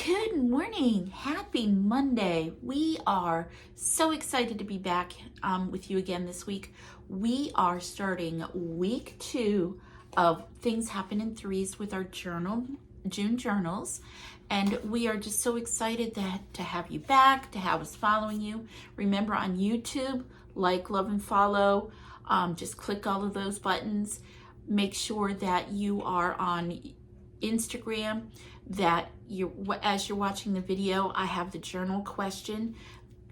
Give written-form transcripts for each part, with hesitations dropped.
Good morning. Happy Monday. We are so excited to be back with you again this week. We are starting week 2 of Things Happen in Threes with our June journals. And we are just so excited to have you back, to have us following you. Remember, on YouTube, like, love, and follow. Just click all of those buttons. Make sure that you are on Instagram, that as you're watching the video, I have the journal question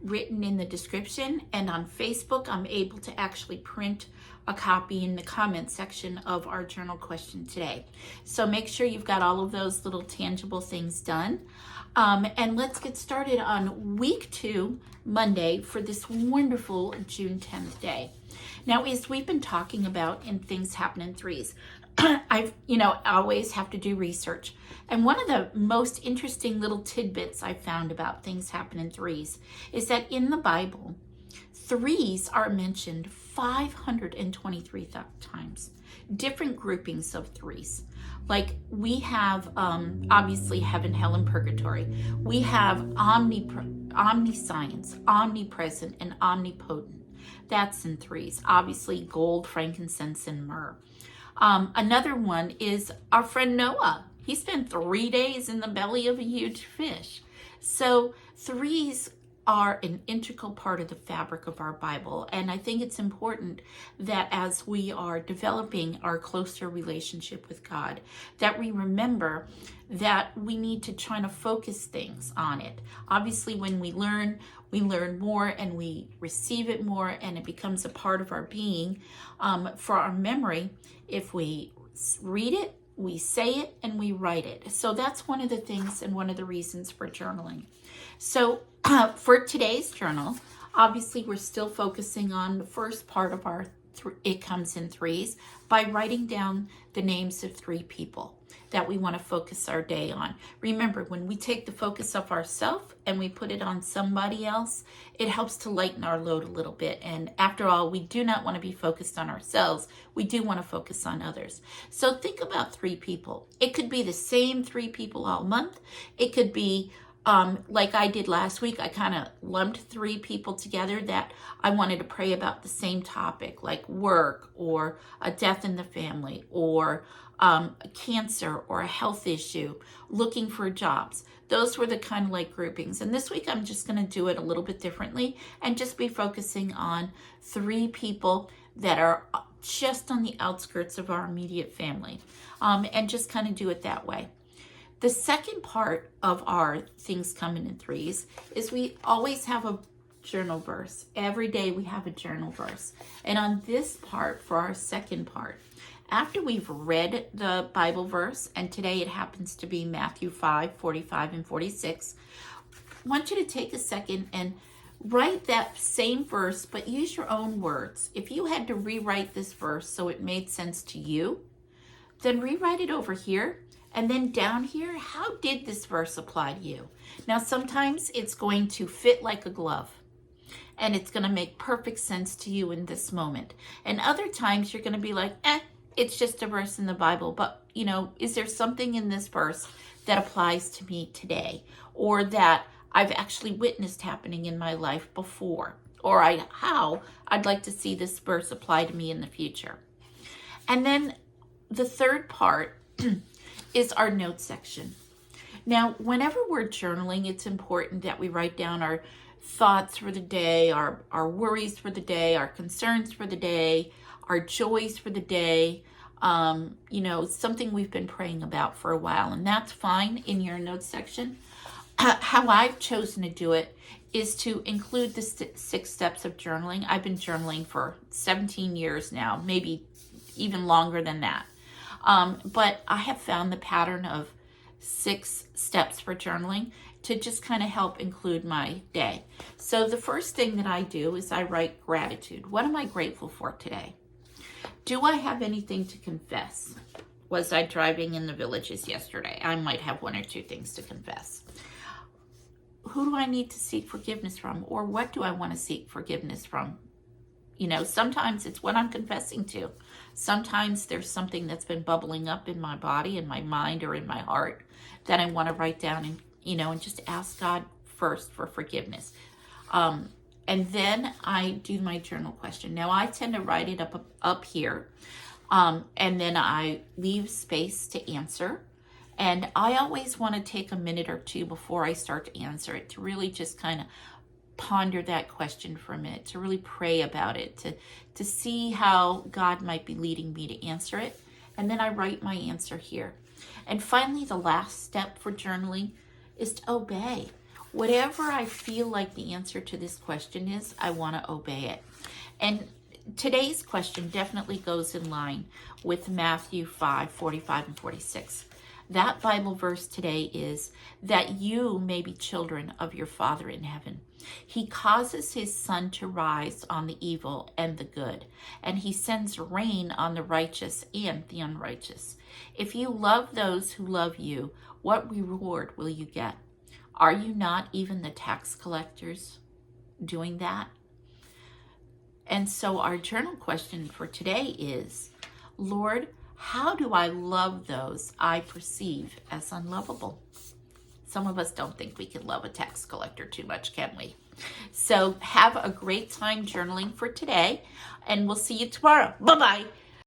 written in the description, and on Facebook I'm able to actually print a copy in the comment section of our journal question today. So make sure you've got all of those little tangible things done. And let's get started on week 2, Monday, for this wonderful June 10th day. Now, as we've been talking about in Things Happen in Threes, I always have to do research. And one of the most interesting little tidbits I found about Things Happen in Threes is that in the Bible, threes are mentioned 523 times, different groupings of threes. Like we have, obviously, heaven, hell, and purgatory. We have omniscience, omnipresent, and omnipotent. That's in threes. Obviously, gold, frankincense, and myrrh. Another one is our friend Noah. He spent 3 days in the belly of a huge fish. So threes are an integral part of the fabric of our Bible. And I think it's important that as we are developing our closer relationship with God, that we remember that we need to try to focus things on it. Obviously, when we learn more and we receive it more, and it becomes a part of our being. For our memory, if we read it, we say it, and we write it. So that's one of the things and one of the reasons for journaling. So for today's journal, obviously we're still focusing on the first part of our It Comes in Threes by writing down the names of 3 people that we want to focus our day on. Remember, when we take the focus off ourselves and we put it on somebody else, it helps to lighten our load a little bit. And after all, we do not want to be focused on ourselves. We do want to focus on others. So think about 3 people. It could be the same 3 people all month. It could be like I did last week. I kind of lumped 3 people together that I wanted to pray about the same topic, like work or a death in the family or a cancer or a health issue, looking for jobs. Those were the kind of like groupings. And this week I'm just going to do it a little bit differently and just be focusing on 3 people that are just on the outskirts of our immediate family, and just kind of do it that way. The second part of our Things Coming in Threes is we always have a journal verse. Every day we have a journal verse. And on this part, for our second part, after we've read the Bible verse, and today it happens to be Matthew 5, 45, and 46, I want you to take a second and write that same verse, but use your own words. If you had to rewrite this verse so it made sense to you, then rewrite it over here. And then down here, how did this verse apply to you? Now, sometimes it's going to fit like a glove, and it's going to make perfect sense to you in this moment. And other times you're going to be like, it's just a verse in the Bible, but is there something in this verse that applies to me today, or that I've actually witnessed happening in my life before, or how I'd like to see this verse apply to me in the future? And then the third part is our notes section. Now, whenever we're journaling, it's important that we write down our thoughts for the day, our worries for the day, our concerns for the day, our joys for the day, something we've been praying about for a while, and that's fine in your notes section. How I've chosen to do it is to include the 6 steps of journaling. I've been journaling for 17 years now, maybe even longer than that. But I have found the pattern of 6 steps for journaling to just kind of help include my day. So the first thing that I do is I write gratitude. What am I grateful for today? Do I have anything to confess? Was I driving in the Villages yesterday? I might have 1 or 2 things to confess. Who do I need to seek forgiveness from? Or what do I want to seek forgiveness from? Sometimes it's what I'm confessing to. Sometimes there's something that's been bubbling up in my body, in my mind, or in my heart that I want to write down and just ask God first for forgiveness. And then I do my journal question. Now, I tend to write it up here, and then I leave space to answer. And I always want to take a minute or two before I start to answer it to really just kind of ponder that question for a minute, to really pray about it, to see how God might be leading me to answer it. And then I write my answer here. And finally, the last step for journaling is to obey. Whatever I feel like the answer to this question is, I want to obey it. And today's question definitely goes in line with Matthew 5:45 and 46. That Bible verse today is that you may be children of your Father in heaven. He causes his sun to rise on the evil and the good, and he sends rain on the righteous and the unrighteous. If you love those who love you, what reward will you get? Are you not even the tax collectors doing that? And so our journal question for today is, Lord, how do I love those I perceive as unlovable? Some of us don't think we can love a tax collector too much, can we? So have a great time journaling for today, and we'll see you tomorrow. Bye-bye.